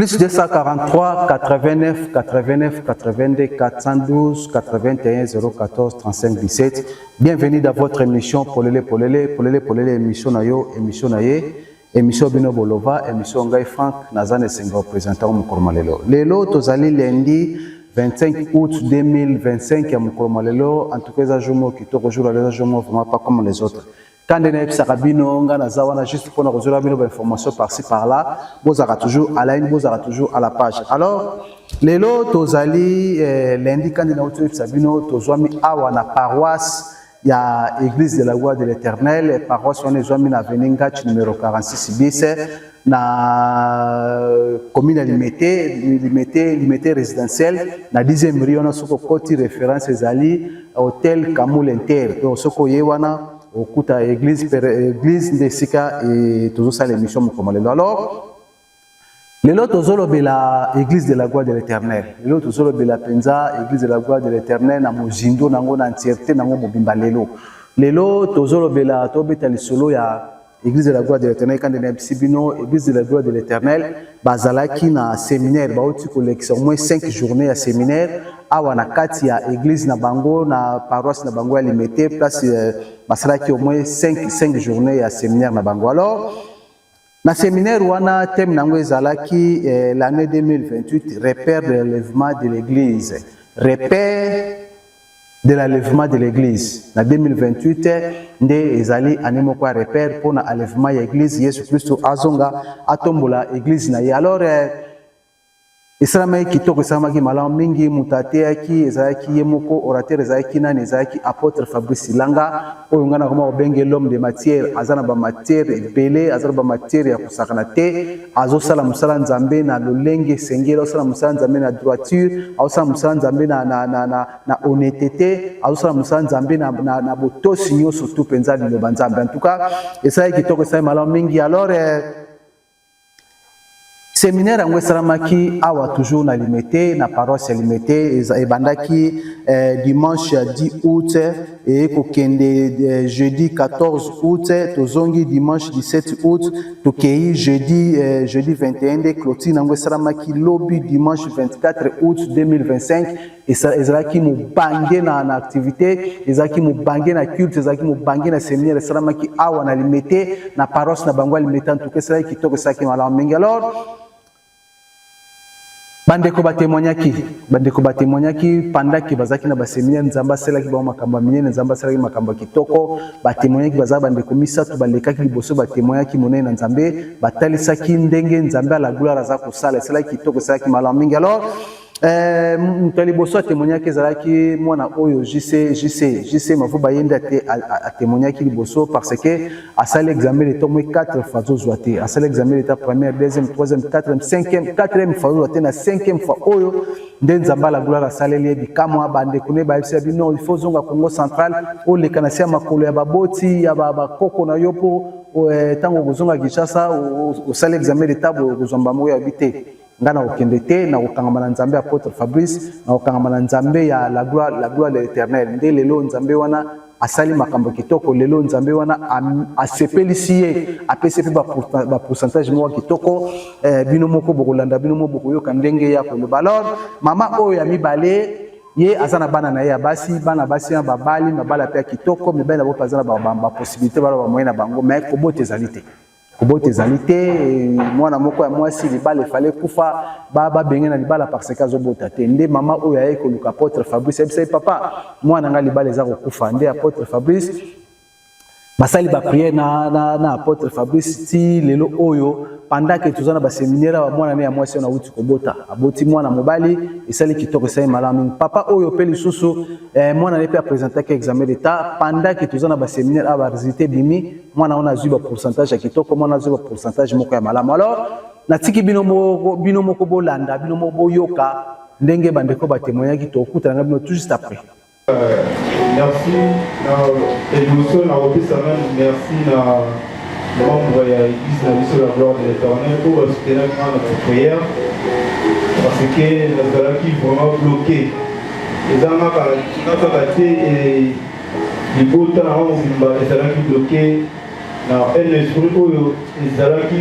Plus 243 89 89 82 412 81 014 35 17. Bienvenue dans votre émission Polele émission émission Bino Bolova, émission Ngai Frank Nazane Senga représentant Mukormalelo. Lelo tozali lundi 25 août 2025 à Mukormalelo. En tout cas, ça joue qui toko jour les jour vraiment pas comme les autres. Quand on est Sarabino, on a juste pour nous résoudre une information par-ci par-là. Vous aurez toujours à la ligne, vous aurez toujours à la page. Alors, les lots, tozali lundi quand on est Sabino, tozwami awa na paroisse, il y a Église de la Voix de l'Éternel, paroisse on est zwami na Veningach numéro 46 bis, na commune limité résidentielle, na 10e rue on a soko koti référence ezali hôtel Kamoul Inter. Donc soko yewana au Kuta église de Sika et toujours ça l'émission Mukomalelo. Alors, les lots tozolo bela église de la gloire de l'Éternel. Les lots tozolo bela penza église de la gloire de l'Éternel na mozindo nango na entièreté nango mobimba lelo. Les lots tozolo bela tobeta lisolo ya église de la gloire de l'Éternel quand on est sibino église de la gloire de l'Éternel bazalaki na séminaire bauti collection au moins 5 journées à séminaire awa na kati ya église na bango na paroisse na bango ya limité place basalaki au moins 5 journées à séminaire na bango. Alors na séminaire wana thème nango ezalaki l'année 2028 repère de l'enlèvement de l'église, repère de l'enlèvement de l'église. En 2028, nde ezali anemo kwa repère pour l'enlèvement de l'église. Yesu Christo azonga atombola église na ye. Alors, esalama kitoko esalama ki malamu mingi mutate aki ezalaki yemoko orateur ezalaki nani ezalaki apôtre Fabrice Silanga oyo ngana koma obenge l'homme de matière azana ba matière ebele azana ba matière ya kusakana te azosala musala nzambe na lolenge sengela osala musala nzambe na droiture azosala musala nzambe na honnêteté azosala musala nzambe na botosi nyonso tu penza liloba nzambe. En tout cas ezalaki kitoko esalaki malamu mingi. Alors séminaire en Salamaki awa toujours na limité na paroisse limité et bandaki dimanche 10 août et kokende jeudi 14 août tozongi dimanche 17 août tokei jeudi 21 de clôture na Salamaki lobby dimanche 24 août 2025 et ezalaki mubange na activité ezalaki mubange na culte ezalaki mubange na séminaire Salamaki awa na limité na paroisse na bango limité. En tout cas c'est kitoko saki malamu mingi. Alors bandeko ba témoignaki pendant que bazaki na ba séminaire nzamba selaki ba makamba minene nzamba selaki makamba kitoko ba témoignaki bazaba bandeko misatu balekaki liboso ba témoignaki monene na nzambe batalisaki ndenge nzambe ala gloire za kosala selaki kitoko selaki malamu mingi. Alors mutali boso témoignaki ezalaki mwana oyo JC mafuba yenda te a témoignaki liboso parce que asali examen de tombe 4 fois zozoate asali examen d'état première deuxième troisième quatrième fois zozoate na cinquième fois oyo nde nzamba la gloire asaleli bikamwa bande kune ba FCB non il faut zonga Congo central o le kanasia makolo ya baboti ya bakoko na yopo tango gozonga Kinshasa o sali examen d'état gozomba moyo habité ngana okende te na okangama na nzambe apôtre Fabrice na okangama na nzambe ya la gloire de l'Éternel nde lelo nzambe wana asali makambo kitoko lelo nzambe wana asepelisi ye apesi pe ba pourcentage mo kitoko bino moko bokolanda bino moko bokoyoka ndenge ya koloba. Alors mama oyo ya mibale ye azana bana na ye basi bana basi ya babali mabala pe kitoko mibala bo pazana ba possibilité bala ba moyen na bango mais kobote ezalite kobote ezalite mwana moko ya mwasi libala fallait kufa baba bengena libala parce que azobota te nde mama oyo ya ekoluka apôtre Fabrice ebisa papa mwana nga libala eza kokufa nde apôtre Fabrice basali ba prière na apôtre Fabrice ti lelo oyo pendant que tozana ba séminaire ba mwana ne ya mwasi na uti kobota aboti mwana mobali esali kitoko sai malamu papa oyo pe lisusu mwana ne pe présenter que examen d'état pendant que tozana ba séminaire aba résultat bimi mwana ona zuba pourcentage ya kitoko mwana zuba pourcentage moko ya malamu. Alors natiki bino moko bolanda bino moko boyoka ndenge bandeko ba témoignaki to okutana bino tout juste après. Merci na émotion na opesa merci na membre ya église na biso la gloire de l'Éternel pour soutenir notre prière parce que nazalaki vraiment bloqué ezanga kaka te et libota na mobimba ezalaki bloqué na un esprit oyo ezalaki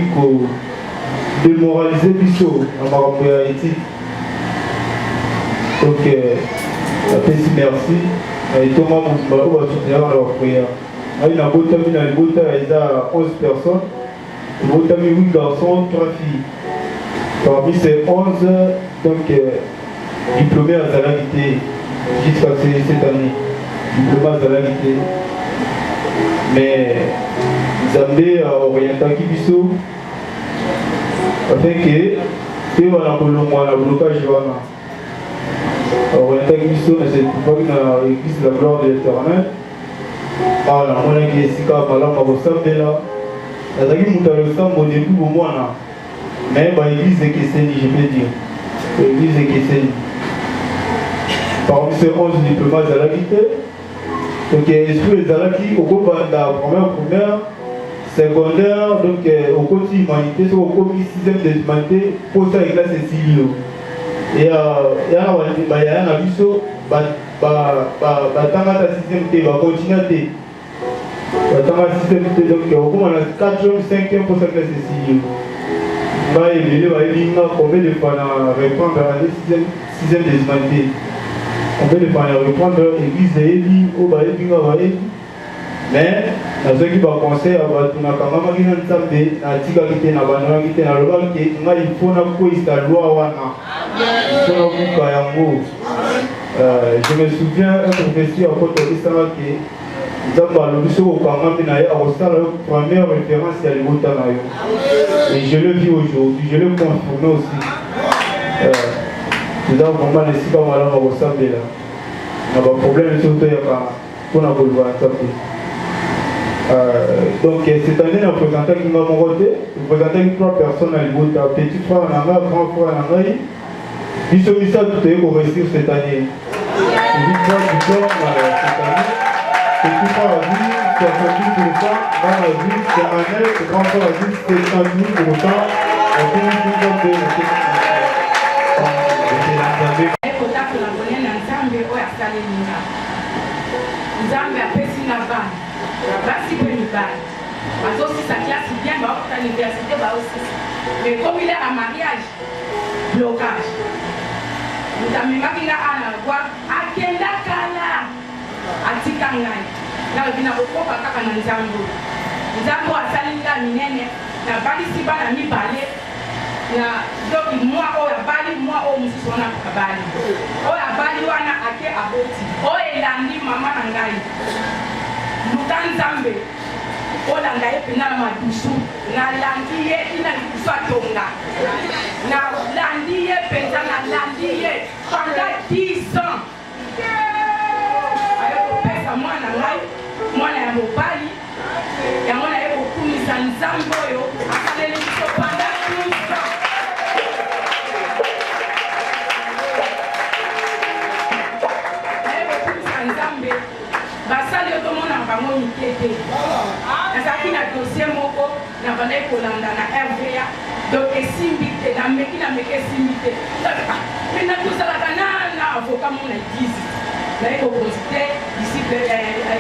démoraliser biso na makambo ya éthique. Donc apesi merci na etonga mobimba oyo basoutenir na baprière. Ngai nabotami na libota eza 11 personnes, ebotami 8 garçons 3 filles. Parmi ces 11, donc diplômés à Zalagité jusqu'à cette année, diplômés à Zalagité. Mais Zambé a orienté Kibiso afin que tu vas dans le blocage orienté Kibiso, mais c'est pour que l'église de la gloire de l'Éternel. Ah, la monnaie qui est si calme, la marosambe là. La zaki moutale sambo depuis au mois là. Mais l'église est Kesseni, je peux dire. L'église est Kesseni. Parmi ces 11 diplômés à Zalagité, donc esprit de Zalaki, au cours de la première, secondaire, donc au cours de l'humanité, c'est au cours de 6e de l'humanité, pour ça, il y a ces silos. Et il y a un abisso, batanga ta 6e T, va continuer. Batanga 6e T, donc au cours de la 4e, 5e, pour ça, il y a ces silos. Combien de fois reprendre la 6e des humanités. On peut reprendre l'église de Ebi, au Baébi, mais dans ceux qui vont conseiller à Batuna Kamama qui n'ont pas de Tika qui est na Banana qui est na Loba qui il faut na quoi il t'a loi wana. Je me souviens un professeur à côté de ça qui Zamba le biso au Kamama na ya Rosa la première référence à l'Ibota na yo. Et je le vis aujourd'hui, je le confirme aussi. Nous avons vraiment les six malades à ressembler là. On a un problème surtout pour la boulevard. Donc cette année, nous présentons qui m'a monté, nous présentons 3 personnes à l'Ibota, petit frère en Anga, grand frère en Anga. Ils sont mis ça tout pour réussir cette année. Victoire cette année. Petit frère a dit 70%, grand a dit 50, grand frère a dit 70%. On finit tout comme Nzambe apesi na bana basi pe mibali bazosisa kiasi bien baokota l'université baosisa mais comme il est à mariage blocage mutamemaki nga ana kwa akenda kala atika ngai na bina kokopa kaka na nzambe nzambe asali nga minene na balisi bana mibale na donc moi oyo abali moi oyo mosusu wana abali oyo abali wana ake aboti oyo elandi mama na ngai luka nzambe olanda ye mpena na madusu nalandi ye tina likusu atonga nalandi ye mpenza nalandi ye pendant 10 ans aye kopesa mwana ngai mwana ya mobali yango naye kokumisa nzambe oyo asaleli biso pendant 12 ans. Basali otomona bango mikete nazalaki na dossier moko na bandai kolanda na RVA donc esimbi te na meki esimbi te maintenant tozalaka na avocat mona 10 naye koconsulte disciple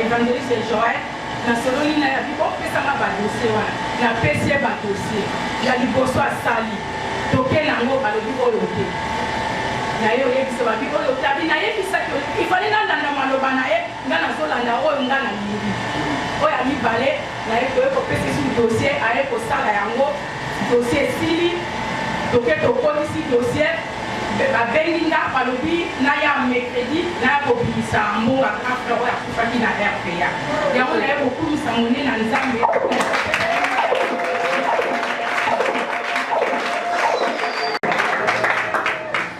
évangéliste Joël nasololi na yabi opesanga badossier wana napesi ye badossier ya liboso asali toke nango balobi oyo te na ye oyebisa babi oyo tabi nayebisaki ifali nalanda maloba na ye nga nazolanda oyo nga na libi oyo ya mibale na ye toye kopesa esi dossier aye kosala yango dossier esili toke tokotisi dossier babengi nga balobi naya mercredi naya kobimisa mbonga afre oyo akufaki na RPA yango na ye kokumisa monene na nzambe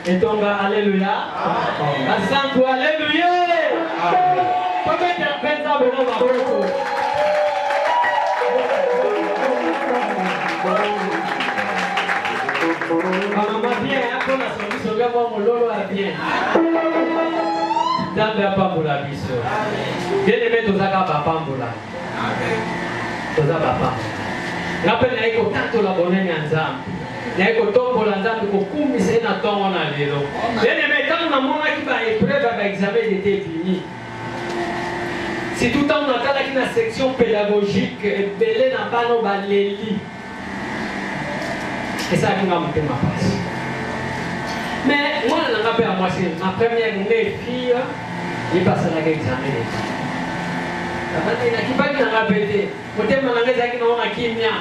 Etonga, alléluia. Asantu, alléluia. Combien de personnes venons à beaucoup? Maman bien, après la solution, je vais voir mon lolo à bien. Nzambe apambola biso. Bien-aimé tozaka bapambola. Toza papa. Rappel na iko tanto la bonne ya Nzambe. Na iko tombola Nzambe ko kumisa na tongo na lelo. Bien-aimé tant na mona ki ba épreuve ba examen était fini. Si tout temps on attend la section pédagogique belé na bano ba leli. Et ça qui m'a monté ma place. Mais moi, je n'ai pas à moi, c'est ma première fille, il passe à l'examen. Qui pas qui n'a pas été, peut-être que n'a pas kimia.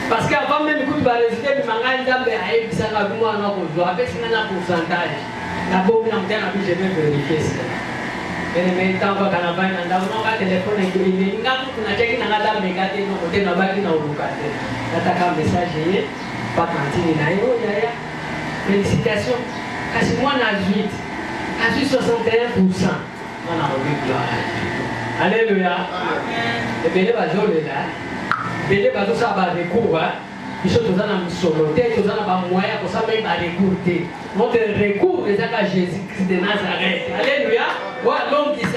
Parce qu'avant même que tu vas résister, tu m'as dit que tu as avec un pourcentage. D'abord, je vais vérifier ça. Mais tant que tu as un téléphone, tu as un message, pas de félicitations. Parce que moi, je suis 61%. Alléluia. Et bien, il y a des recours. Il faut que nous ayons moyen pour ça même à recourir. Notre recours est à Jésus-Christ de Nazareth. Alléluia. Donc, il y a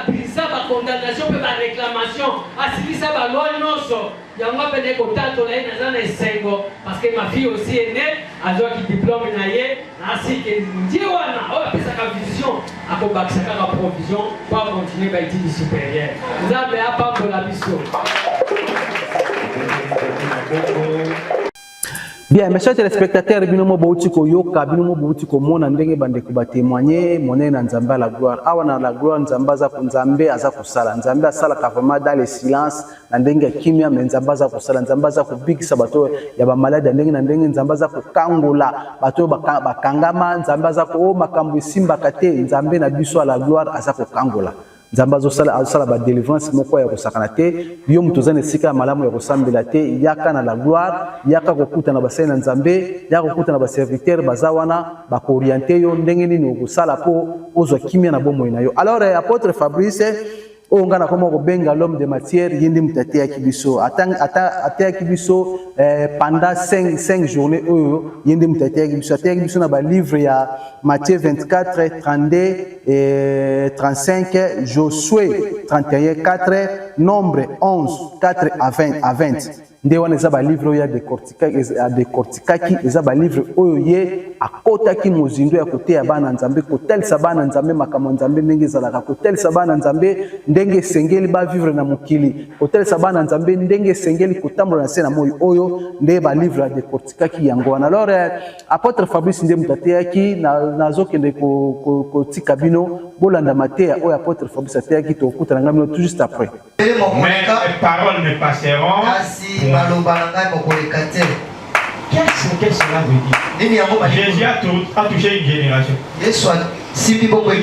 pris ça par condamnation, par réclamation. Si ça va loin, non, il y a un peu de contact parce que ma fille aussi est née, elle a un diplôme, ainsi que Dieu a fait sa vision, à sa provision pour continuer à étudier supérieure. Nous avons pas pour la mission. Bien, mes chers téléspectateurs, binomo bauti ko yoka, binomo bauti ko mona ndenge bande ko témoigner, moné na nzamba la gloire. Awa na la gloire nzamba za kunzambe aza kusala. Nzambe asala ka vraiment dans le silence, na ndenge kimia mais nzamba za kusala, nzamba za kubikisa bato ya ba malade ndenge na ndenge nzamba za kukangola, bato bakangama, nzamba za ko makambo simba kate, nzambe na biso à la gloire aza kukangola. Nzamba sala ba délivrance moko ya kusakana te yo mutozane sika malamu ya kusambela te yaka na la gloire yaka kokuta na basai na nzambe yaka kokuta na ba serviteur bazawana ba orienter yo ndenge nini okusala po ozwa kimia na bomo ina yo. Alors apôtre Fabrice ongana koma ko benga l'homme de matière yindi mutate ya kibiso ata ya kibiso pendant 5 journées yindi mutate ya kibiso na ba livre ya Matthieu 24 32 et 35 Josué 31 4 Nombre 11 4 à 20 nde wana eza ba livre ya décortiquaki eza ba livre oyo ye akotaki mozindo ya koteya bana nzambe kotelisa bana nzambe makambo nzambe ndenge ezalaka kotelisa bana nzambe ndenge esengeli ba vivre na mokili kotelisa bana nzambe ndenge esengeli kotambola na se na moi oyo nde ba livre ya décortiquaki yango wana. Alors apôtre Fabrice nde mutateyaki nazokende kotika bino bolanda mateya oyo apôtre Fabrice ateyaki tokutana ngambino tout juste après. Mais les paroles ne passeront. Qu'est-ce que cela veut dire? Jésus a touché une génération. Il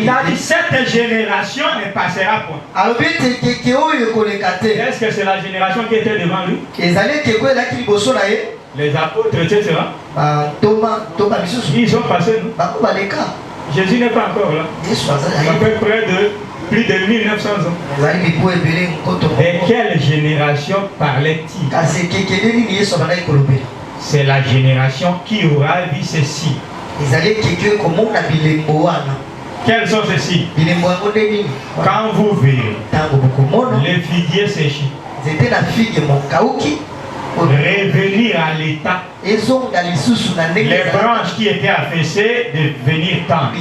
a dit cette génération ne passera point. Est-ce que c'est la génération qui était devant lui? Les apôtres, etc. Ils ont passé, nous. Jésus n'est pas encore là. À peu près de plus de 1900 ans. Et quelle génération parlait-il? C'est la génération qui aura vu ceci. Quels sont ceux-ci? Quand vous verrez les figuiers séchés, revenir à l'état, les branches qui étaient affaissées devenir tendres.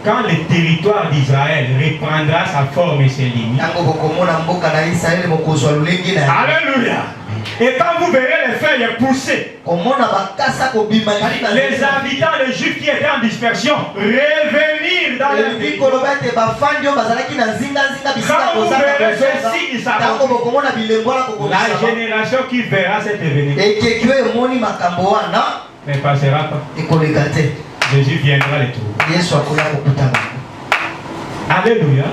Quand le territoire d'Israël reprendra sa forme et ses limites. Alléluia. Et quand vous verrez les feuilles pousser, les habitants, les Juifs qui étaient en dispersion, revenir dans les villes. Quand vous verrez ceci, il s'accomplira. La génération qui verra cet événement ne passera pas. Jésus viendra les trouver. Alléluia.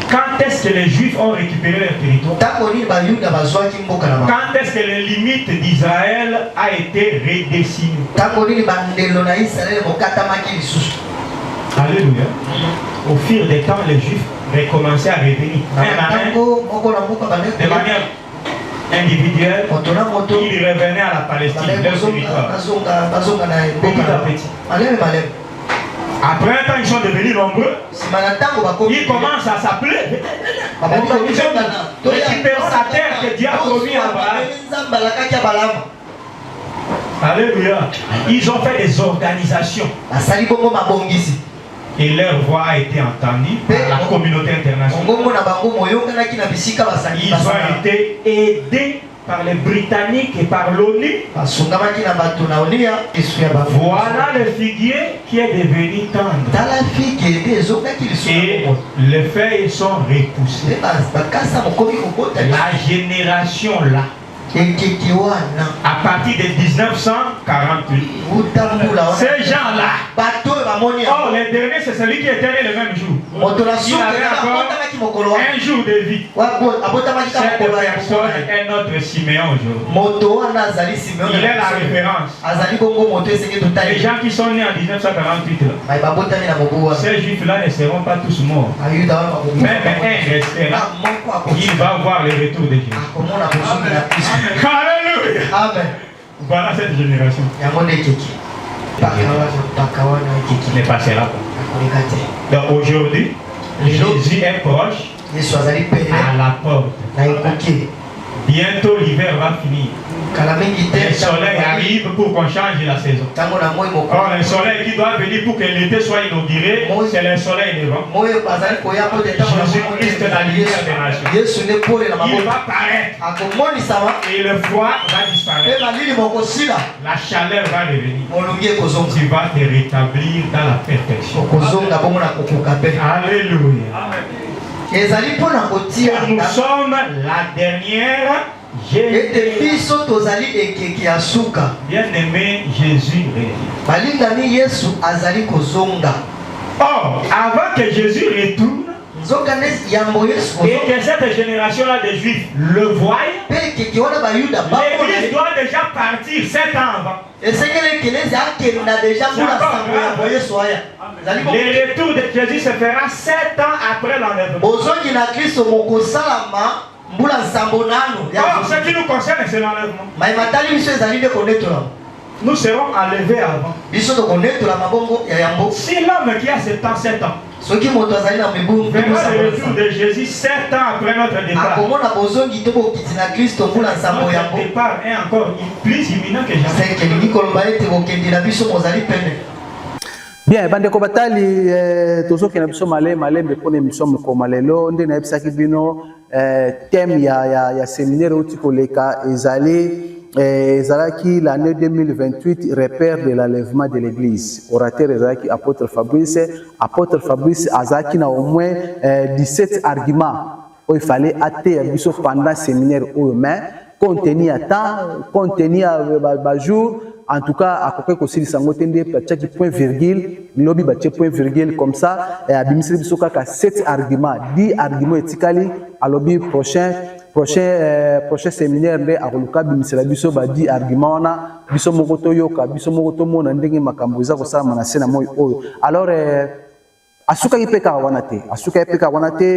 Quand est-ce que les Juifs ont récupéré leur territoire? Quand est-ce que les limites d'Israël a été redessinées? Alléluia. Au fil des temps, les Juifs recommençaient à revenir. De manière individuelle, ils revenaient à la Palestine, leur territoire. Petit à petit. Après un temps, ils sont devenus nombreux. Ils commencent à s'appeler. Ils ont récupéré sa terre que Dieu a promis à Abraham. Alléluia. Ils ont fait des organisations. Et leur voix a été entendue par la communauté internationale. Ils ont été aidés par les Britanniques et par l'ONU. Voilà le figuier qui est devenu tendre. Et les feuilles sont repoussées. La génération là, à partir de 1948, ces gens-là, oh, les derniers, c'est celui qui était né le même jour. Il avait encore un jour de vie. Cette personne est notre Siméon aujourd'hui. Il est la référence. Les gens qui sont nés en 1948, ces juifs-là ne seront pas tous morts. Même un restera. Il va voir le retour de Jésus. Alléluia. Amen. Voilà cette génération. Qui ne passera pas. Donc aujourd'hui, Jésus est proche à la porte. Bientôt l'hiver va finir. Le soleil arrive pour qu'on change la saison. Or, le soleil qui doit venir pour que l'été soit inauguré, c'est le soleil levant. Jésus-Christ est la lumière des nations. Il va paraître. Et le froid va disparaître. La chaleur va revenir. Tu vas te rétablir dans la perfection. Alléluia. Nous sommes la dernière génération. Bien-aimé, Jésus revient. Or, avant que Jésus retourne, et que cette génération-là de Juifs le voient, l'Église doit déjà partir 7 ans avant. Le retour de Jésus se fera 7 ans après l'enlèvement. Or, ce qui nous concerne, c'est l'enlèvement. Nous serons enlevés avant. Si l'homme qui a 77 ans verra le retour de Jésus 7 ans après notre départ, notre départ est encore plus imminent que jamais. Bien, bandeko batali tozoki na biso malembe pona émission mokoma lelo nde na yebisaki bino thème ya séminaire uti koleka ezalaki l'année 2028 repère de l'enlèvement de l'église. Orateur ezalaki apôtre Fabrice azalaki na au moins 17 arguments où il fallait ater biso pendant séminaire mais contenu à temps, contenu à jour. En tout cas, à côté de ce qui point virgule, lobby bache point virgule comme ça, et à bimisri bisoka 7 arguments, 10 arguments etikali, à lobby prochain séminaire de Aroluka bimisri biso ba 10 arguments na biso mokoto yoka, biso mokoto mona ndenge makambo eza ko sala manase na moyo oyo. Alors asuka ipeka wanate,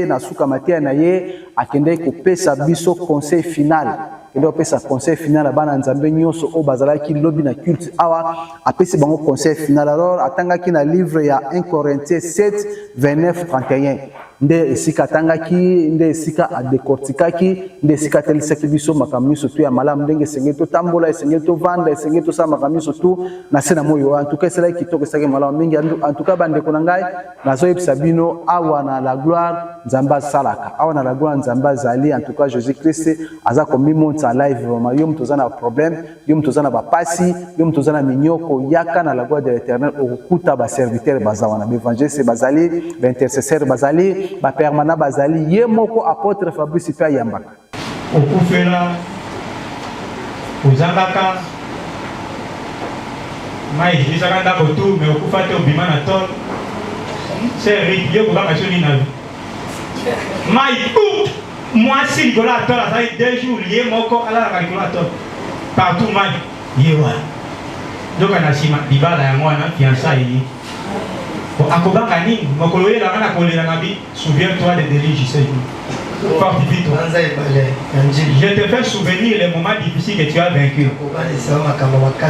na suka matia na ye akende ko pesa biso conseil final. Et donc, ça conseil final à Bananzambe Nyonso au Bazalaki lobby na culte awa apesi bango conseil final alors atangaki na livre ya 1 Corinthiens 7 29 31 nde esika tangaki nde esika adekortikaki nde esika telisaki biso makamiso tu ya malamu ndenge sengeto tambola sengeto vanda sengeto sa makamiso tu na sena moyo en tout cas c'est là qui toke saki malamu mingi en tout cas bande konangai nazo yebisa bino awa na la gloire nzamba salaka awa na la gloire nzamba zali en tout cas Jésus Christ aza komi monta live vraiment yo mtozana problème yo mtozana ba pasi yo mtozana minyoko yaka na la gloire de l'Éternel okuta ba serviteur bazawana ba évangéliste bazali ba intercesseur bazali ba permanent bazali ye moko apôtre Fabrice pe yambaka okufela uzangaka mai jisaka ndako tu mais okufa te obima na tol c'est rivière ko banga choni na mai tout moi si gola tol ça 2 jours ye moko ala la calculateur partout mai yewa donc na sima dibala ya mwana fiançailles akobanga nini mokolo ye la na kolela ngabi souviens-toi des délits je sais fortifie-toi. Je te fais souvenir les moments difficiles que tu as vécu.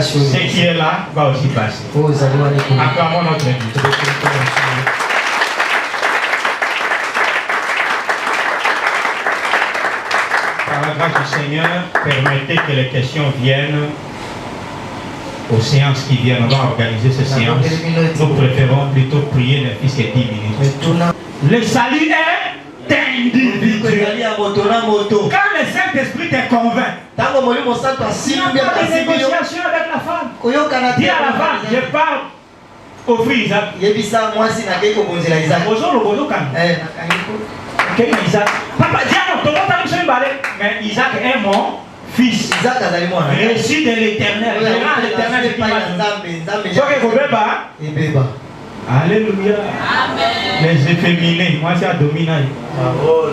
Ce qui est là va aussi passer. Acclamons notre Dieu. Par la grâce du Seigneur, permettez que les questions viennent aux séances qui viennent. On va organiser ces séances. Nous préférons plutôt prier les fils et 10 minutes. Le salut est individuel. Quand le Saint-Esprit te convainc, il n'y a pas de négociation avec la femme. Dis à la femme, je parle au fils Isaac. Papa, mais Isaac est mon fils. Reçu de l'éternel. Alléluia. Les efféminés, moi c'est à dominer.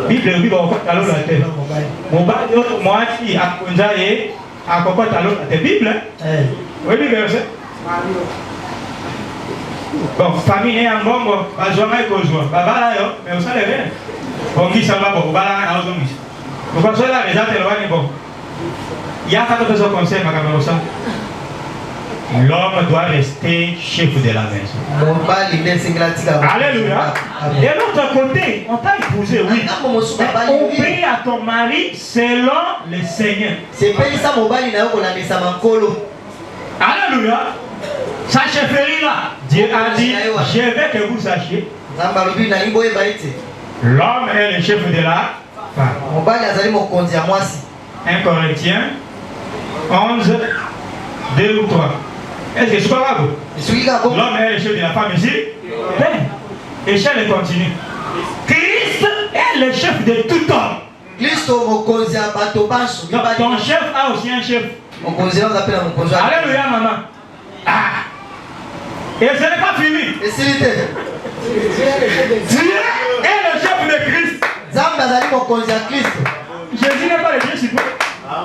Bible, moi qui a conjaillé à quoi t'as Bible. Oui, verset. Bon, famille est en bon, bah je vais causer. Bah là yo, mais vous savez rien. Bon, qui ça va bon, bah là on a besoin. Vous pensez là les autres loin bon. Il y a quelque chose comme ça, ma caméra ça. L'homme doit rester chef de la maison. Alléluia. Et de l'autre côté, on t'a épousé, oui. Obéis à ton mari selon le Seigneur. Alléluia. Sa chefferie là, Dieu a dit, je veux que vous sachiez. L'homme est le chef de la femme. 1 Corinthiens 11, 2 ou 3. Est-ce que c'est pas grave? L'homme est le chef de la femme ici. Et Échelle continue. Christ est le chef de tout homme. Donc, ton chef a aussi un chef. Alléluia, maman. Ah. Et ce n'est pas fini. Dieu est le chef de Christ. Jésus n'est pas le Dieu suprême.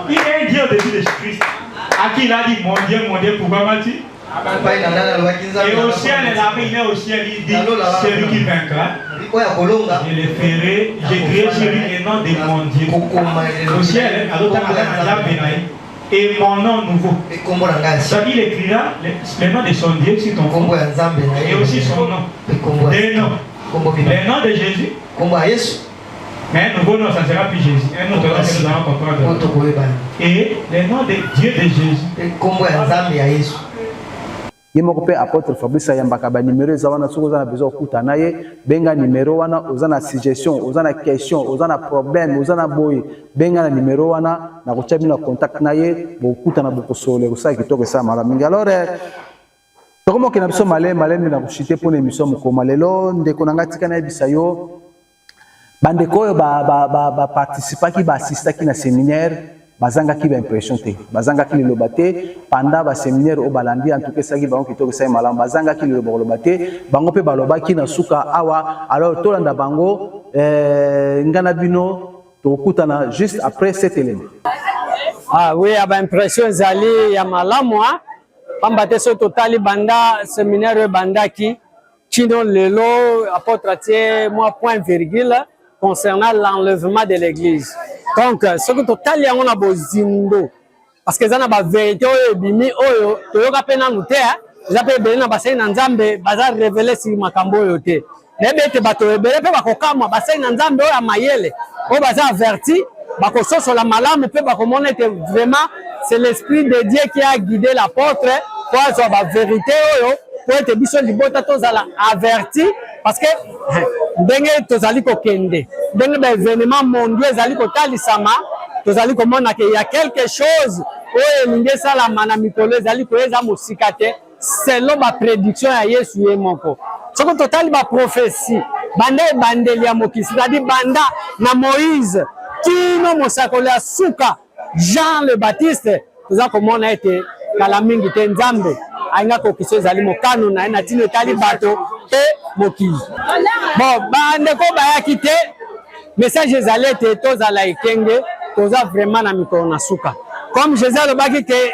Il est un Dieu au-dessus de Christ. À qui il a dit mon Dieu, pourquoi m'as-tu? Et au ciel, il est au ciel, il dit celui qui vaincra. Je le ferai, j'ai créé sur lui le nom de mon Dieu. Au ciel, et mon nom nouveau. Donc il écrira le nom de son Dieu sur ton front. Et aussi son nom. Deux noms. Le nom de Jésus. Mais un nouveau nom, ça ne sera plus Jésus. Un autre nom que nous allons comprendre. Et le nom de Dieu de Jésus. Yemoko apôtre Fabrice Ayambaka ba numéro zawana soko za na besoin okuta naye benga numéro wana ozana suggestion ozana question ozana problème ozana boy benga na numéro wana na kocha bino contact naye bokuta na bokosole kosa kitoko sa mala mingi. Alors tokomo ke na biso malema na kushite pour émission mokoma lelo ndeko na ngatika na bisayo bandeko yo ba participa ki ba assista ki na séminaire bazanga ki ba impression te bazanga ki le lobaté pendant ba séminaire au balandi en tout cas ça ki bango kitoko sa malam bazanga ki le lobaté bango pe baloba ki na suka awa. Alors to landa bango ngana bino to kutana juste après cet élément. Ah oui, ba impression zali ya malamwa pambate so totali banda séminaire bandaki chino lelo apôtre tie moi point virgule concernant l'enlèvement de l'église. Donc, ce que total y a on a bozindo parce que ça na ba vérité oyo bimi oyo toyoka pena nute zape belina basai na nzambe baza révéler si makambo oyo te nebete bato ebele pe bakokamwa basai na nzambe oyo mayele o baza averti bakososo la malamu pe bakomona que vraiment c'est l'esprit de Dieu qui a guidé l'apôtre pour avoir ba vérité oyo pour être biso libota tozala averti parce que ndenge tozali kokende ndenge ba événement mondial ezali kotalisama tozali komona que il y a quelque chose oyo elingi esalama na mikolo ezali koyeza mosika te selon ba prédiction ya Yesu ye moko. Soko totali ba prophétie banda ebandeli ya mokisi c'est-à-dire banda na Moïse kino mosakoli ya suka Jean le Baptiste toza komona ete kala mingi te nzambe ainga kokiso ezali mokano na ena tino etali bato pe mokizi. Bon bande ko bayaki te message ezali ete tozala ekenge toza vraiment na mikolo na suka comme Jésus alobaki ke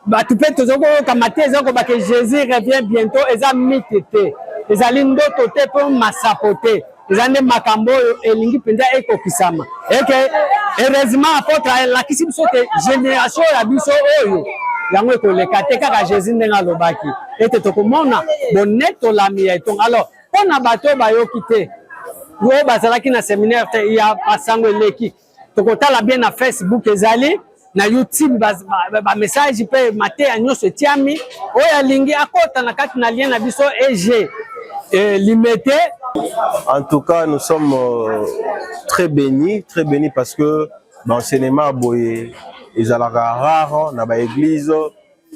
bato pe tozoko kamate ezoko bake Jésus revient bientôt eza mite te ezali ndoto te po masapote ezande makambo elingi penza ekokisama eke heureusement apôtre elakisi biso te génération ya biso oyo yango ekoleka te kaka Jésus ndenge alobaki ete tokomona bonetolami ya etonga. Alors mpona bato bayoki te oyo bazalaki na séminaire te ya basango eleki tokotala bien na Facebook ezali na YouTube ba message pe maté nyonso tiami oya lingi akota na kati na lien na biso EG limité. En tout cas, nous sommes très bénis parce que l'enseignement boye ils ont rare na ba église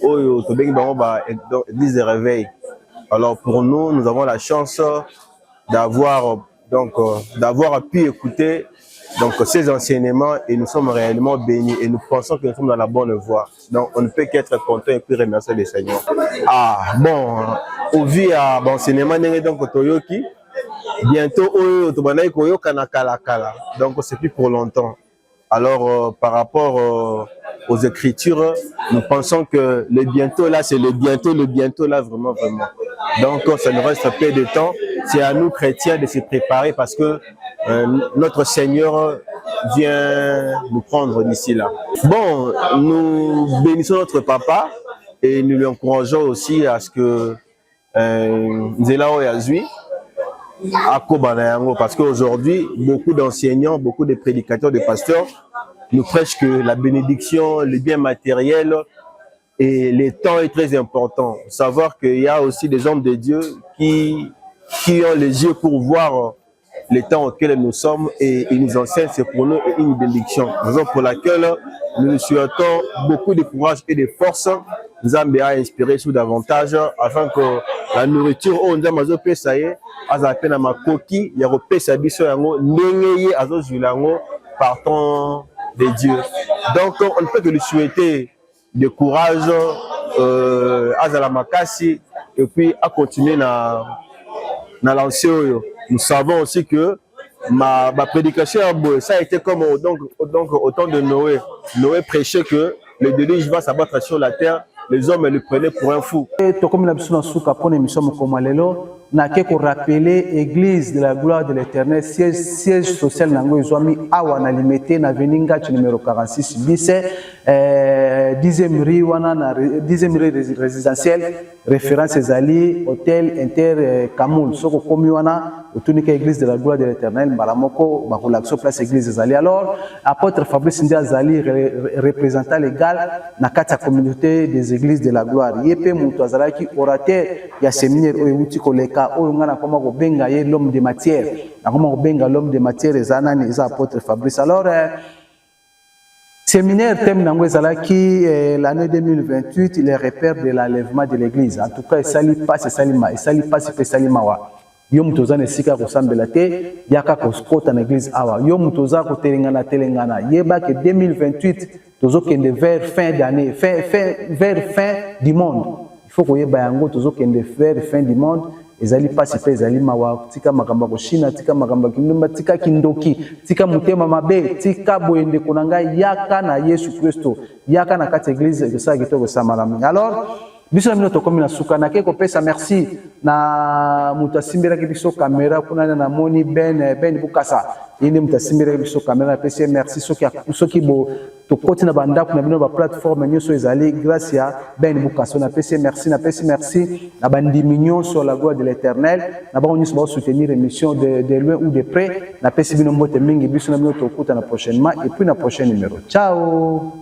oyo to bengi bango ba église de réveil. Alors pour nous, nous avons la chance d'avoir pu écouter donc ces enseignements et nous sommes réellement bénis et nous pensons que nous sommes dans la bonne voie. Donc on ne peut qu'être content et puis remercier le Seigneur. Ah bon, au vu à l'enseignement donc Toyoki, bientôt donc c'est plus pour longtemps. Alors par rapport aux écritures, nous pensons que le bientôt là, c'est le bientôt là vraiment. Donc ça nous reste peu de temps. C'est à nous chrétiens de se préparer parce que notre Seigneur vient nous prendre d'ici là. Bon, nous bénissons notre papa et nous lui encourageons aussi à ce que Nzela Yazui parce qu'aujourd'hui, beaucoup d'enseignants, beaucoup de prédicateurs, de pasteurs nous prêchent que la bénédiction, le bien matériel et le temps est très important. Savoir qu'il y a aussi des hommes de Dieu qui ont les yeux pour voir les temps auxquels nous sommes et ils nous enseignent, c'est pour nous une bénédiction. Raison pour laquelle nous souhaitons beaucoup de courage et de force. Nous avons inspiré sur davantage afin que la nourriture, on a mazo pesa ye, azapena makoki, ya repesa biso yango, nengeye azo julango partant de Dieu. Donc on ne peut que lui souhaiter de courage, azala makasi et puis à continuer na lancer. Nous savons aussi que ma prédication, ça a été comme donc au temps de Noé. Noé prêchait que le déluge va s'abattre sur la terre. Les hommes le prenaient pour un fou. n'a que rappeler l'église de la gloire de l'éternel, siège social nango izwami awa na limité na veninga numéro 46 bis 10e rue wana na 10e rue résidentielle référence ezali hôtel Inter Kamoul soko komi wana otunika église de la gloire de l'éternel balamoko bakolakso place église ezali. Alors apôtre Fabrice Ndi azali représentant légal na kati ya communauté des églises de la gloire yepe mutu azalaki orateur ya séminaire oyo uti koleka oyo ngana koma ko benga ye l'homme de matière na koma ko benga l'homme de matière ezana ni eza apôtre Fabrice. Alors séminaire thème nango ezalaki l'année 2028 les repères de l'enlèvement de l'église. En tout cas esali passe salima esali passe pe salima wa yo mutoza na sika ko sambela te yaka ko skota na église awa yo mutoza ko telengana yeba que 2028 tozo kende vers fin d'année vers fin du monde. Il faut que yeba yango tozo kende vers fin du monde ezali pasi pe ezali mawa tika makamba ko shina tika makamba kindomba tika kindoki tika mutema mabe tika boyende konanga yaka na Yesu Kristo yaka na kati église esa kitoko samalami. Alors biso mino to komi na suka na ke ko pesa merci na mutasimbira ki biso caméra kuna na moni ben bukasa ine mutasimbira ki biso caméra pesa merci soki bo to koti na banda kuna bino ba plateforme nyoso ezali grâce ya ben bukasa na pesa merci na bandi mignon sur la gloire de l'éternel na ba nyoso ba soutenir émission de loin ou de près na pesa bino mbote mingi biso na bino to kuta na prochainement et puis na prochain numéro. Ciao.